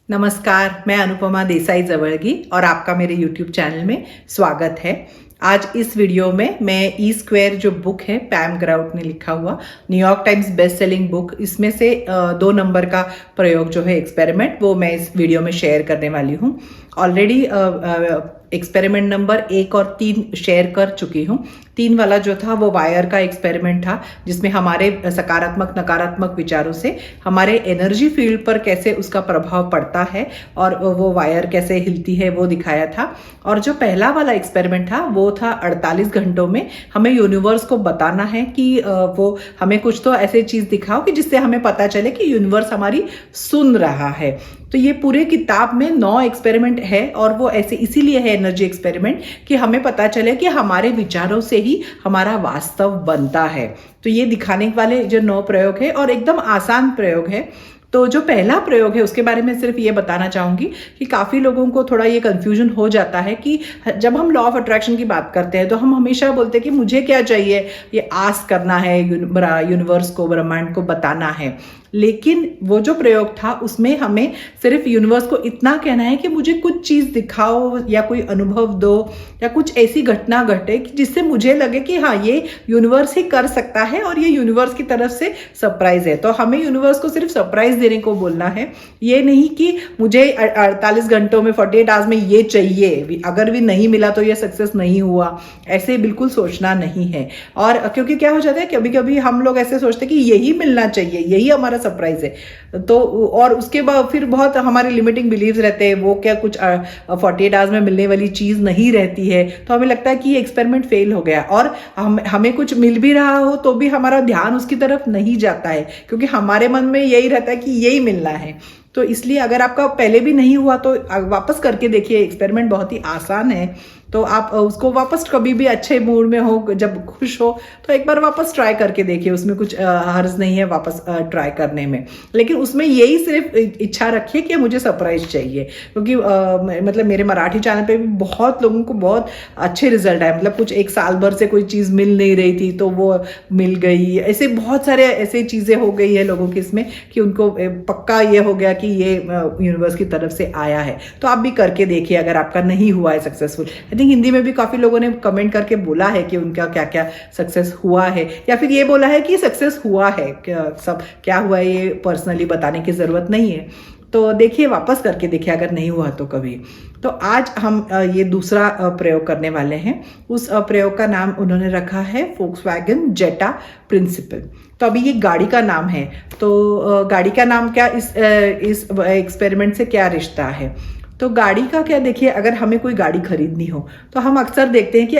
नमस्कार, मैं अनुपमा देसाई जवळगी और आपका मेरे YouTube चैनल में स्वागत है। आज इस वीडियो में मैं ई स्क्वायर जो बुक है पैम ग्राउट ने लिखा हुआ New York times best selling book, इसमें से 2 नंबर का प्रयोग जो है एक्सपेरिमेंट, वो मैं इस वीडियो में शेयर करने वाली हूँ। ऑलरेडी एक्सपेरिमेंट नंबर 1 और 3 शेयर कर चुकी हूँ। 3 वाला जो था वो वायर का एक्सपेरिमेंट था, जिसमें हमारे सकारात्मक नकारात्मक विचारों से हमारे एनर्जी फील्ड पर कैसे उसका प्रभाव पड़ता है और वो वायर कैसे हिलती है वो दिखाया था। और जो पहला वाला एक्सपेरिमेंट था वो था 48 घंटों में हमें यूनिवर्स को बताना है कि वो हमें कुछ तो ऐसे चीज दिखाओ कि जिससे हमें पता चले कि यूनिवर्स हमारी सुन रहा है। तो ये पूरे किताब में 9 एक्सपेरिमेंट है और वो ऐसे इसीलिए है एनर्जी एक्सपेरिमेंट कि हमें पता चले कि हमारे विचारों से ही हमारा वास्तव बनता है। तो ये दिखाने वाले जो 9 प्रयोग है और एकदम आसान प्रयोग है। तो जो पहला प्रयोग है उसके बारे में सिर्फ ये बताना चाहूंगी कि काफी लोगों को थोड़ा ये कंफ्यूजन हो जाता है कि जब हम लॉ ऑफ अट्रैक्शन की बात करते हैं तो हम हमेशा बोलते हैं कि मुझे क्या चाहिए, ये आस्क करना है, यूनिवर्स को, ब्रह्मांड को बताना है। लेकिन वो जो प्रयोग था उसमें हमें सिर्फ यूनिवर्स को इतना कहना है कि मुझे कुछ चीज दिखाओ या कोई अनुभव दो या कुछ ऐसी घटना घटे कि जिससे मुझे लगे कि हाँ, ये यूनिवर्स ही कर सकता है और ये यूनिवर्स की तरफ से सरप्राइज है। तो हमें यूनिवर्स को सिर्फ सरप्राइज देने को बोलना है, ये नहीं कि मुझे 48 घंटों में 48 आवर्स में ये चाहिए, अगर भी नहीं मिला तो ये सक्सेस नहीं हुआ, ऐसे बिल्कुल सोचना नहीं है। और क्योंकि क्या हो जाता है, कभी कभी हम लोग ऐसे सोचते हैं कि यही मिलना चाहिए, यही हमारा सरप्राइज है। तो और उसके बाद फिर बहुत हमारे लिमिटिंग बिलीव्स रहते हैं, वो क्या कुछ 48 आवर्स में मिलने वाली चीज नहीं रहती है। तो हमें लगता है कि ये एक्सपेरिमेंट फेल हो गया और हमें कुछ मिल भी रहा हो तो भी हमारा ध्यान उसकी तरफ नहीं जाता है, क्योंकि हमारे मन में यही रहता है कि यही मिलना है। तो इसलिए अगर आपका पहले भी नहीं हुआ तो वापस करके देखिए, एक्सपेरिमेंट बहुत ही आसान है। तो आप उसको वापस कभी भी अच्छे मूड में हो, जब खुश हो तो एक बार वापस ट्राई करके देखिए, उसमें कुछ हर्ज नहीं है वापस ट्राई करने में। लेकिन उसमें यही सिर्फ इच्छा रखिए कि मुझे सरप्राइज चाहिए, क्योंकि मतलब मेरे मराठी चैनल पे भी बहुत लोगों को बहुत अच्छे रिजल्ट आए। मतलब कुछ 1 साल भर से कोई चीज़ मिल नहीं रही थी तो वो मिल गई, ऐसे बहुत सारे ऐसे चीज़ें हो गई है लोगों की इसमें कि उनको पक्का ये हो गया कि ये यूनिवर्स की तरफ से आया है। तो आप भी करके देखिए अगर आपका नहीं हुआ है सक्सेसफुल। हिंदी में भी काफी लोगों ने कमेंट करके बोला है कि उनका क्या क्या सक्सेस हुआ है, या फिर ये बोला है कि सक्सेस हुआ है। सब क्या हुआ है ये पर्सनली बताने की जरूरत नहीं है। तो देखिए, वापस करके देखिए अगर नहीं हुआ तो कभी। तो आज हम ये दूसरा प्रयोग करने वाले हैं। उस प्रयोग का नाम उन्होंने रखा है फोक्सवैगन जेटा प्रिंसिपल। तो अभी ये गाड़ी का नाम है, तो गाड़ी का नाम क्या इस एक्सपेरिमेंट से क्या रिश्ता है। तो गाड़ी का क्या, देखिए अगर हमें कोई गाड़ी खरीदनी हो तो हम अक्सर देखते हैं कि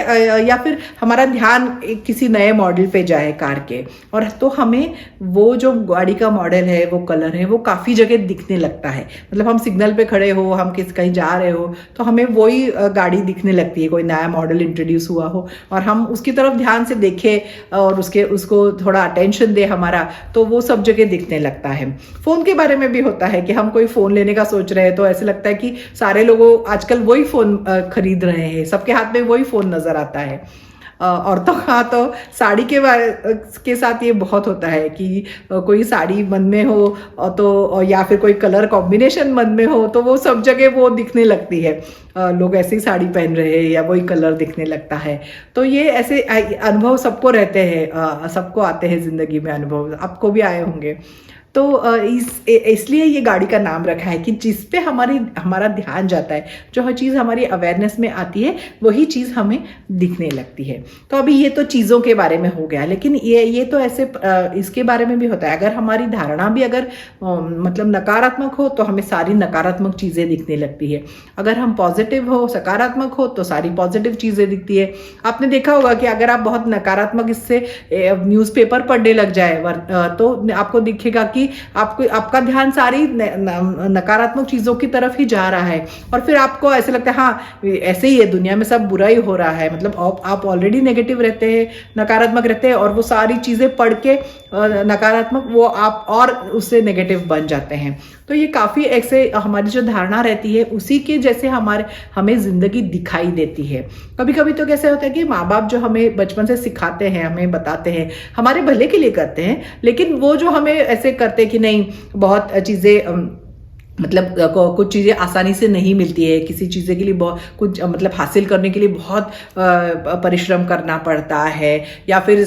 या फिर हमारा ध्यान किसी नए मॉडल पे जाए कार के, और तो हमें वो जो गाड़ी का मॉडल है, वो कलर है, वो काफ़ी जगह दिखने लगता है। मतलब हम सिग्नल पे खड़े हो, हम कहीं जा रहे हो तो हमें वही गाड़ी दिखने लगती है, कोई नया मॉडल इंट्रोड्यूस हुआ हो और हम उसकी तरफ ध्यान से देखें और उसको थोड़ा अटेंशन दे हमारा, तो वो सब जगह दिखने लगता है। फ़ोन के बारे में भी होता है कि हम कोई फ़ोन लेने का सोच रहे हैं तो ऐसे लगता है कि सारे लोगों आजकल वही फोन खरीद रहे हैं, सबके हाथ में वही फोन नजर आता है। औरतों का तो साड़ी के साथ ये बहुत होता है कि कोई साड़ी मन में हो तो, या फिर कोई कलर कॉम्बिनेशन मन में हो तो वो सब जगह वो दिखने लगती है। लोग ऐसी ही साड़ी पहन रहे हैं या वही कलर दिखने लगता है। तो ये ऐसे अनुभव सबको रहते हैं, सबको आते हैं जिंदगी में अनुभव, आपको भी आए होंगे। तो इसलिए ये गाड़ी का नाम रखा है कि जिस पे हमारा ध्यान जाता है, जो हर चीज़ हमारी अवेयरनेस में आती है वही चीज़ हमें दिखने लगती है। तो अभी ये तो चीज़ों के बारे में हो गया, लेकिन ये तो ऐसे इसके बारे में भी होता है। अगर हमारी धारणा भी अगर मतलब नकारात्मक हो तो हमें सारी नकारात्मक चीज़ें दिखने लगती है। अगर हम पॉजिटिव हो, सकारात्मक हो तो सारी पॉजिटिव चीज़ें दिखती है। आपने देखा होगा कि अगर आप बहुत नकारात्मक इससे न्यूज़पेपर पढ़ने लग जाए तो आपको दिखेगा कि आपका ध्यान सारी नकारात्मक चीजों की तरफ ही जा रहा है, और फिर आपको ऐसे लगता है हाँ ऐसे ही है, दुनिया में सब बुरा ही हो रहा है। मतलब आप ऑलरेडी नेगेटिव रहते हैं, नकारात्मक रहते हैं, और वो सारी चीजें पढ़ के नकारात्मक वो आप और उससे नेगेटिव बन जाते हैं। तो ये काफी ऐसे हमारी जो धारणा रहती है उसी के जैसे हमें जिंदगी दिखाई देती है। कभी कभी तो कैसे होता है कि माँ बाप जो हमें बचपन से सिखाते हैं, हमें बताते हैं, हमारे भले के लिए करते हैं, लेकिन वो जो हमें ऐसे करते हैं कि नहीं बहुत चीजें मतलब कुछ चीज़ें आसानी से नहीं मिलती है, किसी चीज़ें के लिए बहुत कुछ मतलब हासिल करने के लिए बहुत परिश्रम करना पड़ता है, या फिर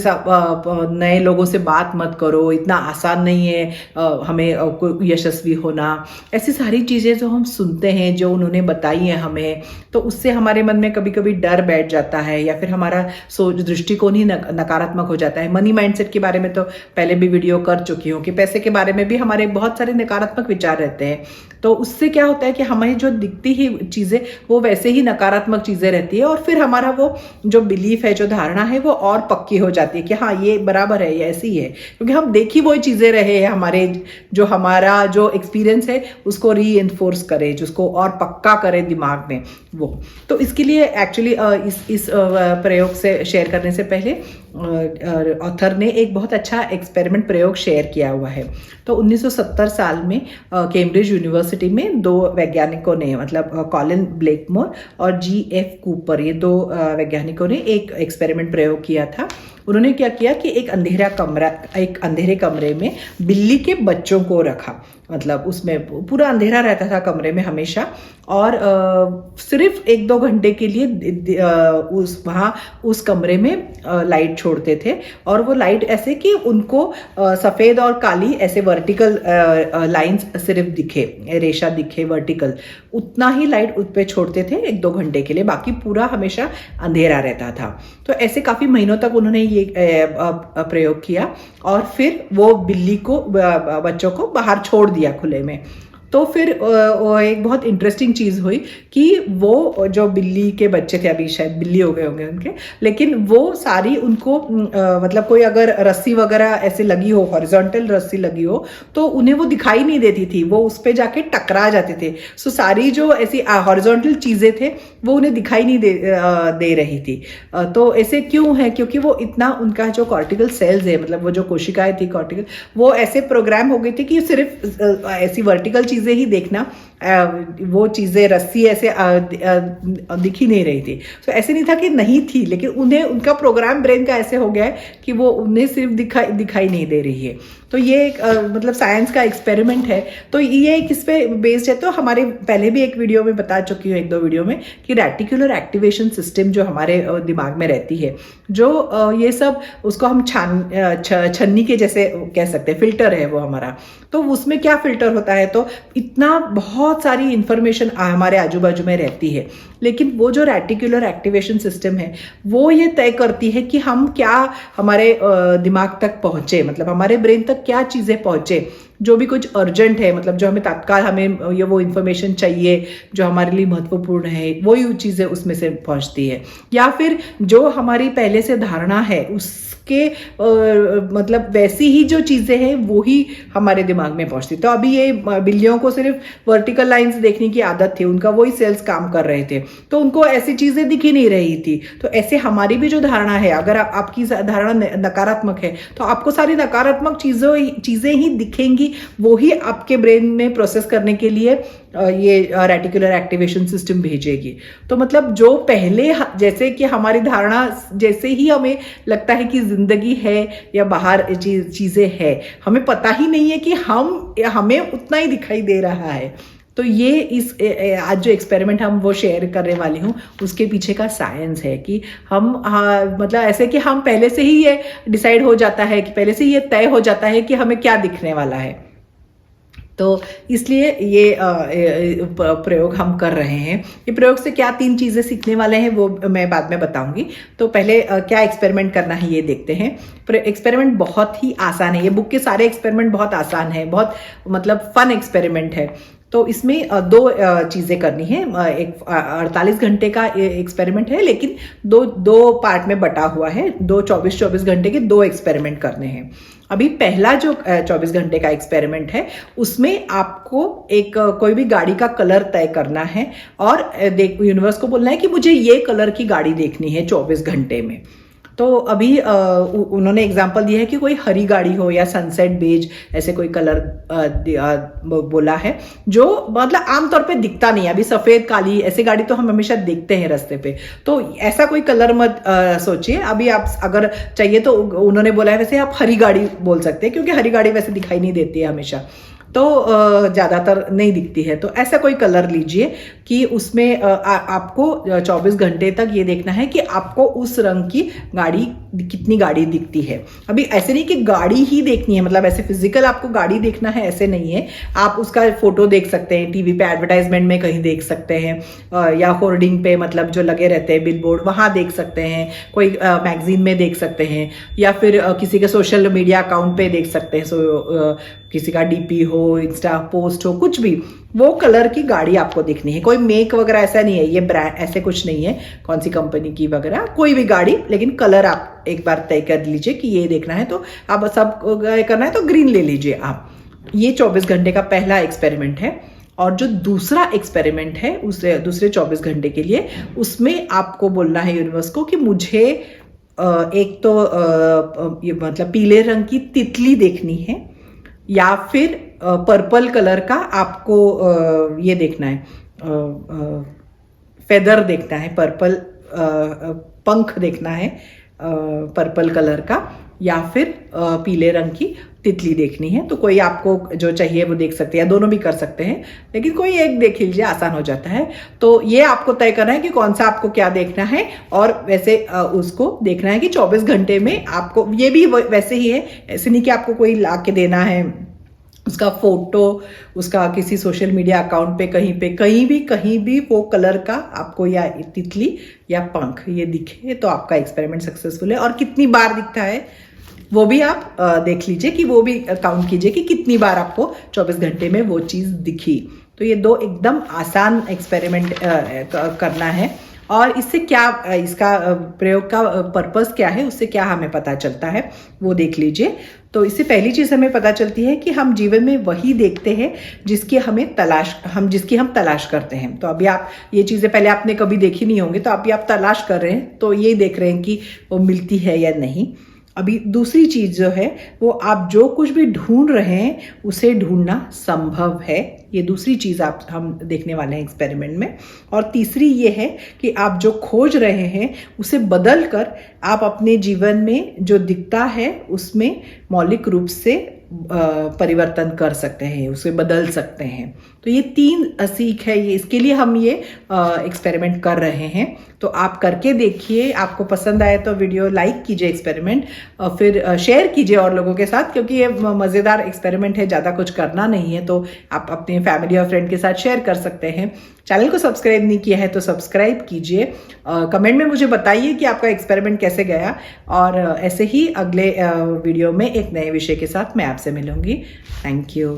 नए लोगों से बात मत करो, इतना आसान नहीं है हमें यशस्वी होना। ऐसी सारी चीज़ें जो हम सुनते हैं, जो उन्होंने बताई हैं हमें, तो उससे हमारे मन में कभी कभी डर बैठ जाता है, या फिर हमारा सोच दृष्टिकोण ही नकारात्मक हो जाता है। मनी माइंडसेट के बारे में तो पहले भी वीडियो कर चुकी हूँ कि पैसे के बारे में भी हमारे बहुत सारे नकारात्मक विचार रहते हैं। तो उससे क्या होता है कि हमें जो दिखती ही चीज़ें वो वैसे ही नकारात्मक चीज़ें रहती है, और फिर हमारा वो जो बिलीफ है, जो धारणा है, वो और पक्की हो जाती है कि हाँ ये बराबर है, ये ऐसी है, क्योंकि हम देख ही वही चीज़ें रहे हैं, हमारा जो एक्सपीरियंस है उसको री एनफोर्स करे, जिसको और पक्का करे दिमाग में वो। तो इसके लिए एक्चुअली इस प्रयोग से शेयर करने से पहले ऑथर ने एक बहुत अच्छा एक्सपेरिमेंट प्रयोग शेयर किया हुआ है। तो 1970 साल में कैम्ब्रिज यूनिवर्सिटी में दो वैज्ञानिकों ने, मतलब कॉलिन ब्लेकमोर और GF कूपर, ये दो वैज्ञानिकों ने एक एक्सपेरिमेंट प्रयोग किया था। उन्होंने क्या किया कि एक अंधेरे कमरे में बिल्ली के बच्चों को रखा, मतलब उसमें पूरा अंधेरा रहता था कमरे में हमेशा, और सिर्फ 1-2 घंटे के लिए उस कमरे में लाइट छोड़ते थे, और वो लाइट ऐसे कि उनको सफ़ेद और काली ऐसे वर्टिकल लाइंस सिर्फ दिखे, रेशा दिखे वर्टिकल, उतना ही लाइट उस पर छोड़ते थे 1-2 घंटे के लिए, बाकी पूरा हमेशा अंधेरा रहता था। तो ऐसे काफ़ी महीनों तक उन्होंने ये प्रयोग किया, और फिर वो बिल्ली को, बच्चों को बाहर छोड़ दिया खुले में। तो फिर एक बहुत इंटरेस्टिंग चीज़ हुई कि वो जो बिल्ली के बच्चे थे, अभी शायद बिल्ली हो गए होंगे उनके, लेकिन वो सारी उनको मतलब कोई अगर रस्सी वगैरह ऐसे लगी हो, हॉरिजॉन्टल रस्सी लगी हो, तो उन्हें वो दिखाई नहीं देती थी, वो उस पर जाके टकरा जाते थे। सो सारी जो ऐसी हॉरिजॉन्टल चीज़ें थे वो उन्हें दिखाई नहीं दे रही थी। तो ऐसे क्यों है? क्योंकि वो इतना, उनका जो कॉर्टिकल सेल्स है, मतलब वो जो कोशिकाएं थी कॉर्टिकल, वो ऐसे प्रोग्राम हो गई थी कि सिर्फ ऐसी वर्टिकल चीज़ें ही देखना, वो चीज़ें रस्सी ऐसे दिख ही नहीं रही थी। तो ऐसे नहीं था कि नहीं थी, लेकिन उन्हें, उनका प्रोग्राम ब्रेन का ऐसे हो गया है कि वो उन्हें सिर्फ दिखाई नहीं दे रही है। तो ये एक मतलब साइंस का एक्सपेरिमेंट है। तो ये किस पे बेस्ड है? तो हमारे पहले भी एक वीडियो में बता चुकी हूँ, 1-2 वीडियो में, कि रेटिकुलर एक्टिवेशन सिस्टम जो हमारे दिमाग में रहती है, जो ये सब, उसको हम छन्नी के जैसे कह सकते हैं, फिल्टर है वो हमारा। तो उसमें क्या फिल्टर होता है? तो इतना बहुत सारी इंफॉर्मेशन हमारे आजू बाजू में रहती है, लेकिन वो जो रेटिकुलर एक्टिवेशन सिस्टम है वो ये तय करती है कि हम क्या, हमारे दिमाग तक पहुंचे, मतलब हमारे ब्रेन तक क्या चीज़ें पहुंचे, जो भी कुछ अर्जेंट है, मतलब जो हमें तत्काल, हमें ये वो इन्फॉर्मेशन चाहिए जो हमारे लिए महत्वपूर्ण है, वही चीज़ें उसमें से पहुंचती है। या फिर जो हमारी पहले से धारणा है उसके मतलब वैसी ही जो चीज़ें हैं वो ही हमारे दिमाग में पहुंचती। तो अभी ये बिल्लियों को सिर्फ वर्टिकल लाइंस देखने की आदत थी, उनका वही सेल्स काम कर रहे थे, तो उनको ऐसी चीज़ें दिख ही नहीं रही थी। तो ऐसे हमारी भी जो धारणा है, अगर आपकी धारणा नकारात्मक है तो आपको सारी नकारात्मक चीज़ें ही दिखेंगी, वो ही आपके ब्रेन में प्रोसेस करने के लिए ये रेटिकुलर एक्टिवेशन सिस्टम भेजेगी। तो मतलब जो पहले, जैसे कि हमारी धारणा, जैसे ही हमें लगता है कि जिंदगी है या बाहर चीज़ें है, हमें पता ही नहीं है कि हमें उतना ही दिखाई दे रहा है। तो ये आज जो एक्सपेरिमेंट हम वो शेयर करने वाली हूँ, उसके पीछे का साइंस है कि हम मतलब ऐसे कि हम पहले से ही ये डिसाइड हो जाता है, कि पहले से ये तय हो जाता है कि हमें क्या दिखने वाला है। तो इसलिए ये प्रयोग हम कर रहे हैं। ये प्रयोग से क्या 3 चीज़ें सीखने वाले हैं वो मैं बाद में बताऊंगी। तो पहले क्या एक्सपेरिमेंट करना है ये देखते हैं। एक्सपेरिमेंट बहुत ही आसान है, ये बुक के सारे एक्सपेरिमेंट बहुत आसान है, बहुत मतलब फन एक्सपेरिमेंट है। तो इसमें 2 चीज़ें करनी है। एक 48 घंटे का एक्सपेरिमेंट है, लेकिन दो पार्ट में बटा हुआ है। 24 घंटे के 2 एक्सपेरिमेंट करने हैं। अभी पहला जो 24 घंटे का एक्सपेरिमेंट है, उसमें आपको एक कोई भी गाड़ी का कलर तय करना है, और यूनिवर्स को बोलना है कि मुझे ये कलर की गाड़ी देखनी है 24 घंटे में। तो अभी उन्होंने एग्जाम्पल दिया है कि कोई हरी गाड़ी हो या सनसेट बेज, ऐसे कोई कलर बोला है जो मतलब आमतौर पे दिखता नहीं है। अभी सफ़ेद काली ऐसी गाड़ी तो हम हमेशा देखते हैं रास्ते पे, तो ऐसा कोई कलर मत सोचिए। अभी आप अगर चाहिए तो उन्होंने बोला है वैसे आप हरी गाड़ी बोल सकते हैं, क्योंकि हरी गाड़ी वैसे दिखाई नहीं देती है हमेशा। तो ज़्यादातर नहीं दिखती है। तो ऐसा कोई कलर लीजिए कि उसमें आपको 24 घंटे तक ये देखना है कि आपको उस रंग की गाड़ी कितनी गाड़ी दिखती है। अभी ऐसे नहीं कि गाड़ी ही देखनी है, मतलब ऐसे फिजिकल आपको गाड़ी देखना है ऐसे नहीं है। आप उसका फोटो देख सकते हैं, टीवी पे एडवर्टाइजमेंट में कहीं देख सकते हैं, या होर्डिंग पे मतलब जो लगे रहते हैं बिलबोर्ड वहाँ देख सकते हैं, कोई मैगजीन में देख सकते हैं, या फिर किसी के सोशल मीडिया अकाउंट पे देख सकते हैं। किसी का डीपी हो, इंस्टा पोस्ट हो, कुछ भी वो कलर की गाड़ी आपको दिखनी है। कोई मेक वगैरह ऐसा नहीं है, ये ब्रांड ऐसे कुछ नहीं है कौन सी कंपनी की वगैरह, कोई भी गाड़ी, लेकिन कलर आप एक बार तय कर लीजिए कि ये देखना है। तो आप सब करना है तो ग्रीन ले लीजिए आप। ये 24 घंटे का पहला एक्सपेरिमेंट है। और जो दूसरा एक्सपेरिमेंट है उसे दूसरे 24 घंटे के लिए, उसमें आपको बोलना है यूनिवर्स को कि मुझे एक तो ये मतलब पीले रंग की तितली देखनी है, या फिर पर्पल कलर का आपको ये देखना है, फेदर देखना है, पर्पल पंख देखना है पर्पल कलर का, या फिर पीले रंग की तितली देखनी है। तो कोई आपको जो चाहिए वो देख सकते हैं, या दोनों भी कर सकते हैं, लेकिन कोई एक देख लीजिए, आसान हो जाता है। तो ये आपको तय करना है कि कौन सा आपको क्या देखना है, और वैसे उसको देखना है कि 24 घंटे में आपको, ये भी वैसे ही है, ऐसे नहीं कि आपको कोई ला के देना है उसका फोटो, उसका किसी सोशल मीडिया अकाउंट पे कहीं भी वो कलर का आपको या तितली या पंख ये दिखे तो आपका एक्सपेरिमेंट सक्सेसफुल है। और कितनी बार दिखता है वो भी आप देख लीजिए, कि वो भी काउंट कीजिए कि कितनी बार आपको 24 घंटे में वो चीज़ दिखी। तो ये दो एकदम आसान एक्सपेरिमेंट करना है। और इससे क्या, इसका प्रयोग का पर्पस क्या है, उससे क्या हमें पता चलता है वो देख लीजिए। तो इससे पहली चीज़ हमें पता चलती है कि हम जीवन में वही देखते हैं जिसकी हम तलाश करते हैं। तो अभी आप ये चीज़ें पहले आपने कभी देखी नहीं होंगी, तो अभी आप तलाश कर रहे हैं, तो ये देख रहे हैं कि वो मिलती है या नहीं। अभी दूसरी चीज जो है वो, आप जो कुछ भी ढूंढ रहे हैं उसे ढूंढना संभव है। ये दूसरी चीज हम देखने वाले हैं एक्सपेरिमेंट में। और तीसरी ये है कि आप जो खोज रहे हैं उसे बदल कर आप अपने जीवन में जो दिखता है उसमें मौलिक रूप से परिवर्तन कर सकते हैं, उसे बदल सकते हैं। तो ये 3 सीख है, ये इसके लिए हम ये एक्सपेरिमेंट कर रहे हैं। तो आप करके देखिए, आपको पसंद आए तो वीडियो लाइक कीजिए एक्सपेरिमेंट, फिर शेयर कीजिए और लोगों के साथ, क्योंकि ये मज़ेदार एक्सपेरिमेंट है, ज़्यादा कुछ करना नहीं है। तो आप अपने फैमिली और फ्रेंड के साथ शेयर कर सकते हैं। चैनल को सब्सक्राइब नहीं किया है तो सब्सक्राइब कीजिए। कमेंट में मुझे बताइए कि आपका एक्सपेरिमेंट कैसे गया, और ऐसे ही अगले वीडियो में एक नए विषय के साथ मैं आपसे मिलूंगी। Thank you.